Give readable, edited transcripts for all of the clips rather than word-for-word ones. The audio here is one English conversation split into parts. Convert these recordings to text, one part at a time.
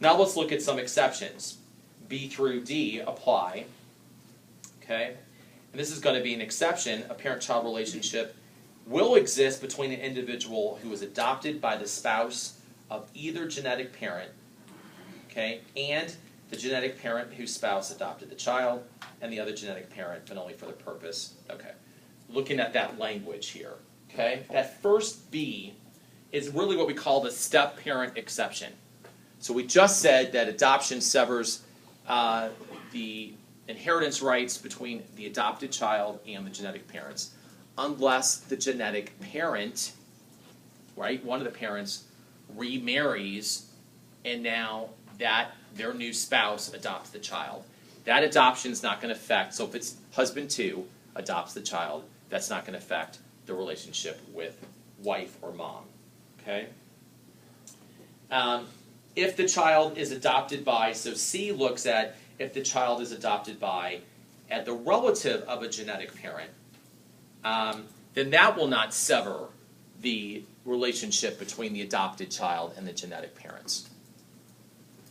Now let's look at some exceptions. B through D apply. Okay? And this is going to be an exception. A parent-child relationship will exist between an individual who is adopted by the spouse of either genetic parent, okay, and the genetic parent whose spouse adopted the child, and the other genetic parent, but only for the purpose. Okay. Looking at that language here. Okay? That first B is really what we call the step-parent exception. So we just said that adoption severs the inheritance rights between the adopted child and the genetic parents, unless the genetic parent, right, one of the parents, remarries, and now that their new spouse adopts the child. That adoption is not going to affect, so if it's husband 2 adopts the child, that's not going to affect the relationship with wife or mom. Okay? If the child is adopted by, so C looks at if the child is adopted by the relative of a genetic parent, then that will not sever the relationship between the adopted child and the genetic parents.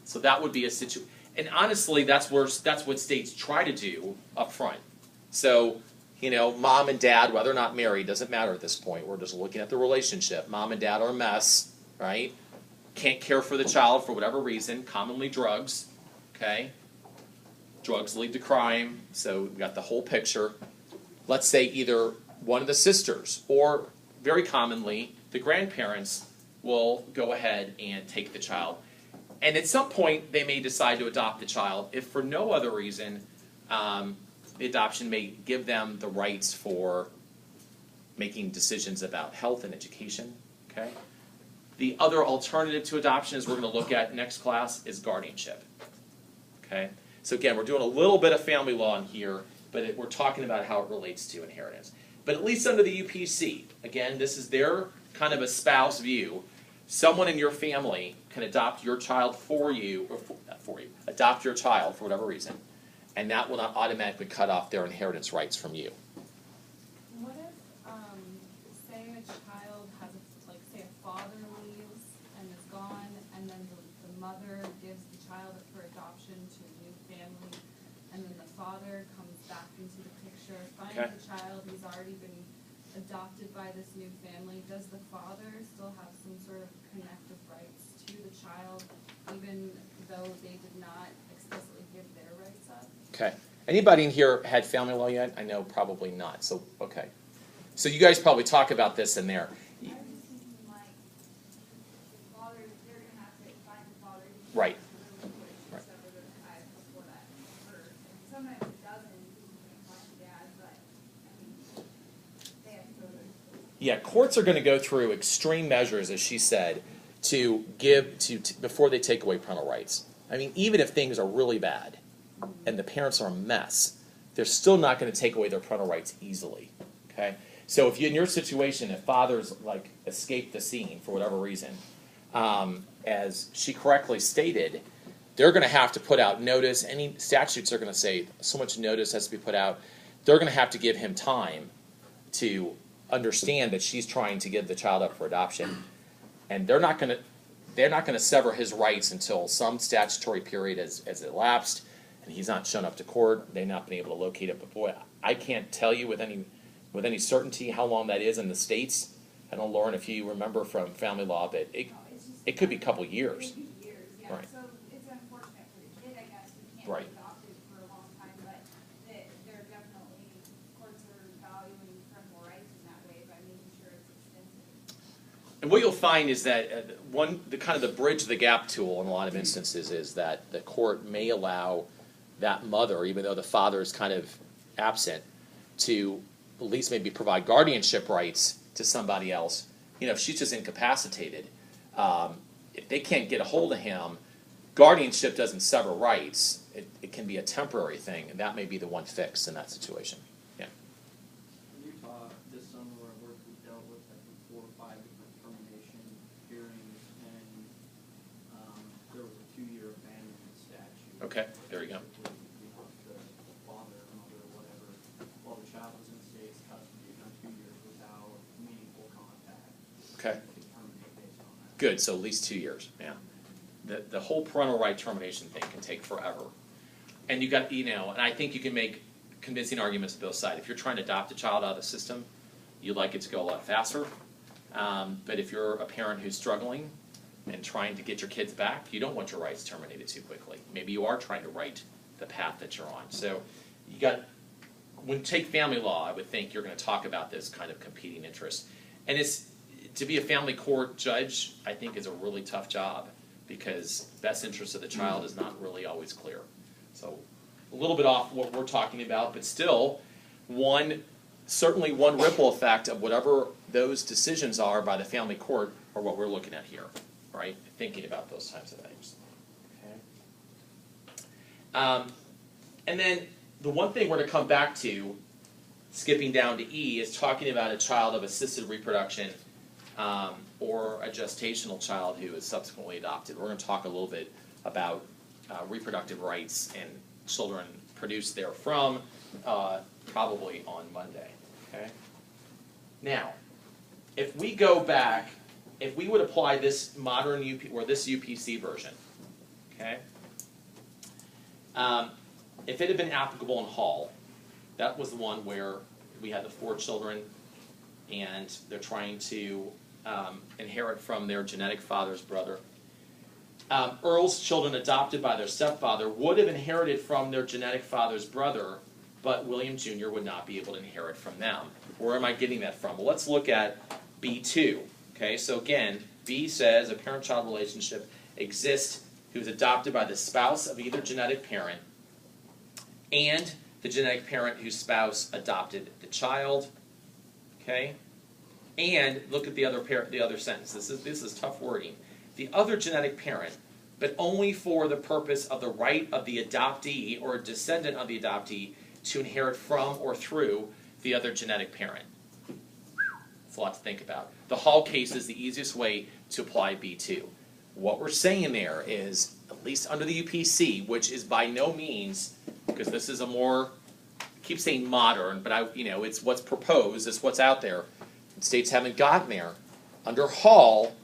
So that would be a situation. And honestly, that's what states try to do up front. So, you know, mom and dad, whether or not married, doesn't matter at this point. We're just looking at the relationship. Mom and dad are a mess, right? Can't care for the child for whatever reason, commonly drugs, okay? Drugs lead to crime, so we've got the whole picture. Let's say either one of the sisters, or very commonly, the grandparents will go ahead and take the child. And at some point, they may decide to adopt the child. If for no other reason, the adoption may give them the rights for making decisions about health and education. Okay? The other alternative to adoption, as we're going to look at next class, is guardianship. Okay? So again, we're doing a little bit of family law in here, but we're talking about how it relates to inheritance. But at least under the UPC, again, this is their kind of a spouse view. Someone in your family can adopt your child for you, or not for you, adopt your child for whatever reason, and that will not automatically cut off their inheritance rights from you. What if, say a child has, like, say a father leaves and is gone, and then the mother gives the child up for adoption to a new family, and then the father comes back into the picture, finds the child who's already been adopted by this new family. Does the father still have some sort of connective rights to the child, even though they did not explicitly give their rights up? Okay. Anybody in here had family law yet? I know probably not. So, okay. So you guys probably talk about this in there. I was just thinking, like, the father, they're going to have to find the father. Right. Right. Before that occurs. And sometimes it doesn't, you can't find dad, but, I mean, they have to go to. Yeah, courts are going to go through extreme measures, as she said, to give to before they take away parental rights. I mean, even if things are really bad and the parents are a mess, they're still not going to take away their parental rights easily. Okay, so if you in your situation, if fathers like escape the scene for whatever reason, as she correctly stated, they're going to have to put out notice. Any statutes are going to say so much notice has to be put out. They're going to have to give him time to understand that she's trying to give the child up for adoption, and they're not going to sever his rights until some statutory period has elapsed, and he's not shown up to court. They've not been able to locate it. But boy, I can't tell you with any certainty how long that is in the states. I don't know, Lauren, if you remember from family law, but it could be a couple years. It could be years, yeah. Right. So it's unfortunate for the kid, I guess, who can't Right. be adopted for a long time, but they're definitely, courts are valuing parental rights in that way by making sure it's extensive. And what you'll find is that the bridge the gap tool in a lot of instances is that the court may allow that mother, even though the father is kind of absent, to at least maybe provide guardianship rights to somebody else. You know, if she's just incapacitated, if they can't get a hold of him, guardianship doesn't sever rights. It can be a temporary thing, and that may be the one fix in that situation. Yeah. In Utah, this summer I worked, we dealt with, I think, 4 or 5 different termination hearings, and there was a 2-year abandonment statute. Okay, there you go. You know, the father, mother, whatever, while the child was in state's custody, 2 years without meaningful contact. Okay. You could terminate based on that. Good, so at least 2 years, yeah. the whole parental right termination thing can take forever. And you got, and I think you can make convincing arguments to both sides. If you're trying to adopt a child out of the system, you'd like it to go a lot faster. But if you're a parent who's struggling and trying to get your kids back, you don't want your rights terminated too quickly. Maybe you are trying to right the path that you're on. So you got, when you take family law, I would think you're going to talk about this kind of competing interest. And it's, to be a family court judge, I think is a really tough job because best interest of the child is not really always clear. So a little bit off what we're talking about, but still certainly one ripple effect of whatever those decisions are by the family court are what we're looking at here, right? Thinking about those types of things. Okay. And then the one thing we're going to come back to, skipping down to E, is talking about a child of assisted reproduction or a gestational child who is subsequently adopted. We're going to talk a little bit about reproductive rights and children produced therefrom, probably on Monday. Okay. Now, if we go back, if we would apply this modern or this UPC version, okay, if it had been applicable in Hall, that was the one where we had the 4 children, and they're trying to inherit from their genetic father's brother. Earl's children adopted by their stepfather would have inherited from their genetic father's brother, but William Jr. would not be able to inherit from them. Where am I getting that from? Well, let's look at B2. Okay, so again, B says a parent-child relationship exists who is adopted by the spouse of either genetic parent and the genetic parent whose spouse adopted the child. Okay, and look at the other sentence. This is tough wording. The other genetic parent, but only for the purpose of the right of the adoptee or a descendant of the adoptee to inherit from or through the other genetic parent. It's a lot to think about. The Hall case is the easiest way to apply B2. What we're saying there is, at least under the UPC, which is by no means, because this is a more, I keep saying modern, but it's what's proposed, it's what's out there. States haven't gotten there. Under Hall,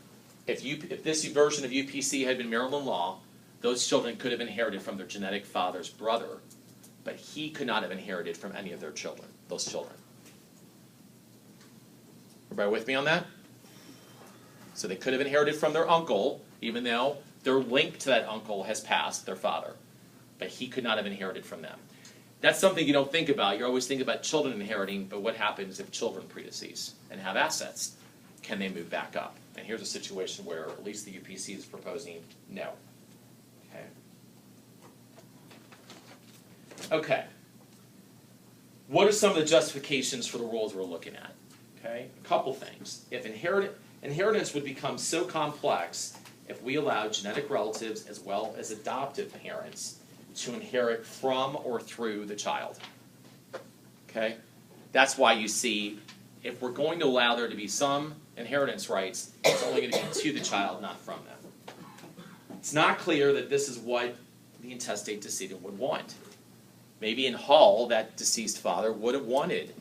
if this version of UPC had been Maryland law, those children could have inherited from their genetic father's brother, but he could not have inherited from any of their children, those children. Everybody with me on that? So they could have inherited from their uncle, even though their link to that uncle has passed, their father, but he could not have inherited from them. That's something you don't think about. You always think about children inheriting, but what happens if children predecease and have assets? Can they move back up? And here's a situation where at least the UPC is proposing no. Okay. Okay. What are some of the justifications for the rules we're looking at? Okay, a couple things. If inheritance would become so complex if we allowed genetic relatives as well as adoptive parents to inherit from or through the child. Okay? That's why you see, if we're going to allow there to be some inheritance rights, it's only going to be to the child, not from them. It's not clear that this is what the intestate decedent would want. Maybe in Hall, that deceased father would have wanted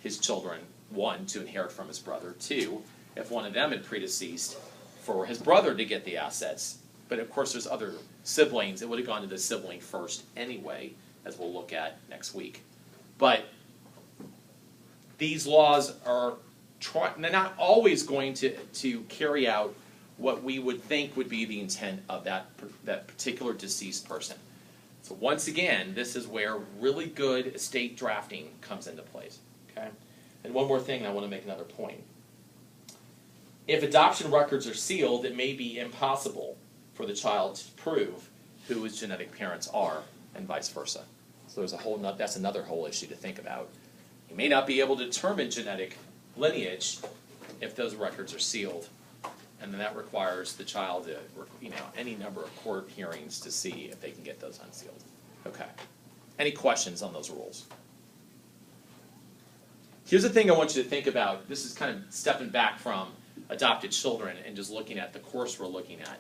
his children, 1, to inherit from his brother, 2, if one of them had predeceased, for his brother to get the assets. But of course there's other siblings. It would have gone to the sibling first anyway, as we'll look at next week. But these laws are they're not always going to carry out what we would think would be the intent of that particular deceased person. So once again, this is where really good estate drafting comes into place. Okay? And one more thing, I want to make another point. If adoption records are sealed, it may be impossible for the child to prove who his genetic parents are, and vice versa. So that's another whole issue to think about. You may not be able to determine genetic lineage if those records are sealed, and then that requires the child to, any number of court hearings to see if they can get those unsealed. Okay. Any questions on those rules? Here's the thing I want you to think about. This is kind of stepping back from adopted children and just looking at the course we're looking at.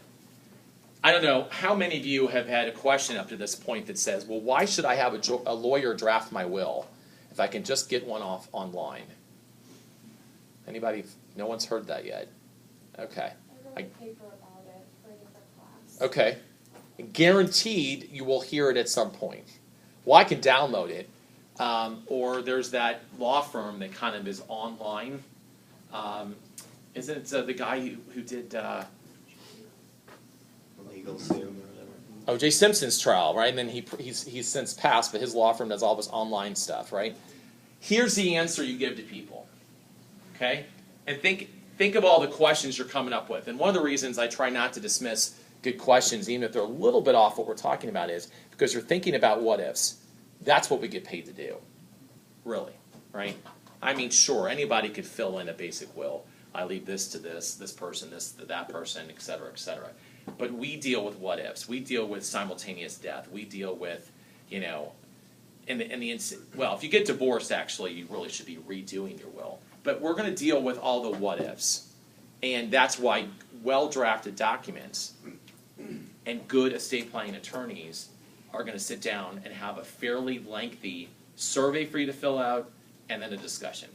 I don't know how many of you have had a question up to this point that says, well, why should I have a lawyer draft my will if I can just get one off online? Anybody? No one's heard that yet? Okay. I wrote a paper about it for a different class. Okay. Guaranteed you will hear it at some point. Well, I can download it. Or there's that law firm that kind of is online. Isn't it the guy who did Legal Zoom or whatever. O.J. Simpson's trial, right? And then he's since passed, but his law firm does all this online stuff, right? Here's the answer you give to people, okay? And think of all the questions you're coming up with. And one of the reasons I try not to dismiss good questions, even if they're a little bit off what we're talking about, is because you're thinking about what ifs. That's what we get paid to do, really, right? I mean, sure, anybody could fill in a basic will. I leave this to this person, this to that person, et cetera, et cetera. But we deal with what ifs. We deal with simultaneous death. We deal with, well, if you get divorced, actually, you really should be redoing your will. But we're going to deal with all the what ifs. And that's why well-drafted documents and good estate planning attorneys are going to sit down and have a fairly lengthy survey for you to fill out and then a discussion.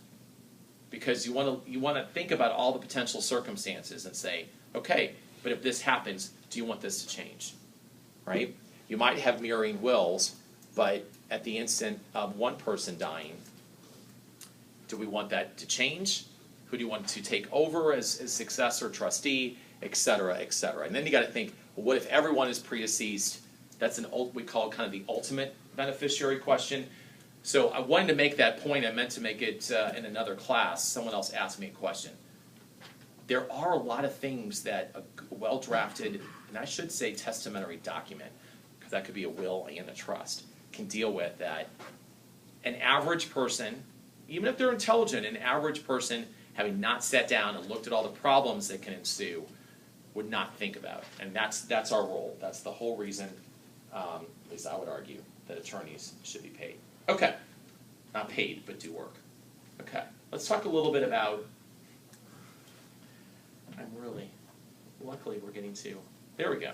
Because you want to think about all the potential circumstances and say, okay, but if this happens, do you want this to change? Right? You might have mirroring wills, but at the instant of one person dying, do we want that to change? Who do you want to take over as successor, trustee, et cetera, et cetera? And then you got to think, well, what if everyone is predeceased? That's we call kind of the ultimate beneficiary question. So I wanted to make that point. I meant to make it in another class. Someone else asked me a question. There are a lot of things that a well-drafted, and I should say testamentary document, because that could be a will and a trust, can deal with that an average person, even if they're intelligent, an average person, having not sat down and looked at all the problems that can ensue, would not think about. And that's our role. That's the whole reason, at least I would argue, that attorneys should be paid. Okay. Not paid, but do work. Okay. Let's talk a little bit about, luckily we're getting to, there we go.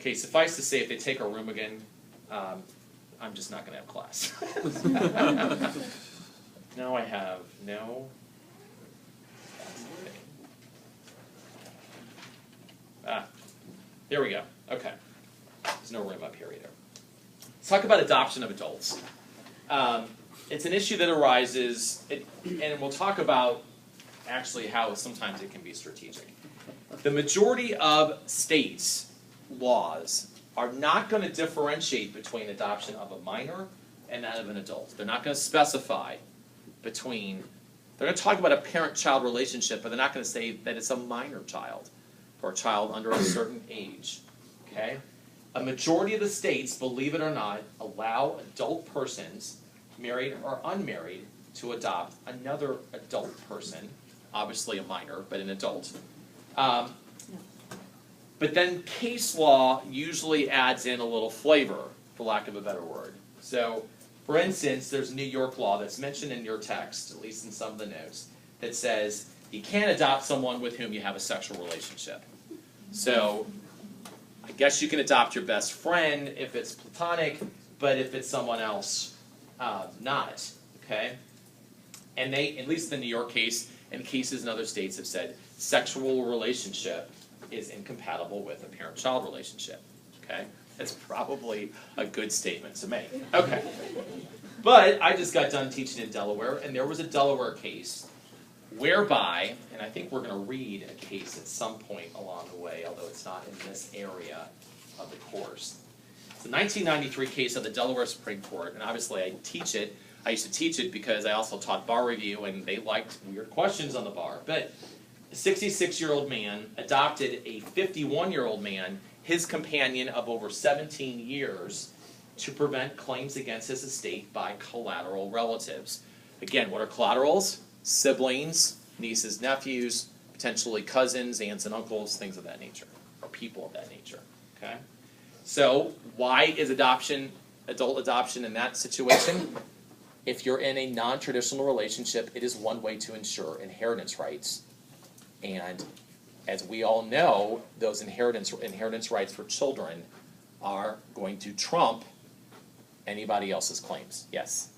Okay, suffice to say, if they take our room again, I'm just not going to have class. Now I have no. There we go. Okay. There's no room up here either. Let's talk about adoption of adults. It's an issue that arises, and we'll talk about actually how sometimes it can be strategic. The majority of states' laws are not going to differentiate between adoption of a minor and that of an adult. They're not going to specify between, they're going to talk about a parent-child relationship, but they're not going to say that it's a minor child or a child under a certain age. Okay? A majority of the states, believe it or not, allow adult persons, married or unmarried, to adopt another adult person, obviously a minor, but an adult. But then case law usually adds in a little flavor, for lack of a better word. So, for instance, there's New York law that's mentioned in your text, at least in some of the notes, that says you can't adopt someone with whom you have a sexual relationship. So, I guess you can adopt your best friend if it's platonic, but if it's someone else, not. Okay? And they, at least in the New York case, and cases in other states have said sexual relationship is incompatible with a parent-child relationship. Okay? That's probably a good statement to make. Okay. But I just got done teaching in Delaware, and there was a Delaware case whereby, and I think we're going to read a case at some point along the way, although it's not in this area of the course. It's a 1993 case of the Delaware Supreme Court, and obviously I teach it. I used to teach it because I also taught bar review, and they liked weird questions on the bar. But a 66-year-old man adopted a 51-year-old man, his companion of over 17 years, to prevent claims against his estate by collateral relatives. Again, what are collaterals? Siblings, nieces, nephews, potentially cousins, aunts and uncles, things of that nature, or people of that nature. Okay? So, why is adult adoption in that situation? If you're in a non-traditional relationship, it is one way to ensure inheritance rights. And as we all know, those inheritance rights for children are going to trump anybody else's claims. Yes?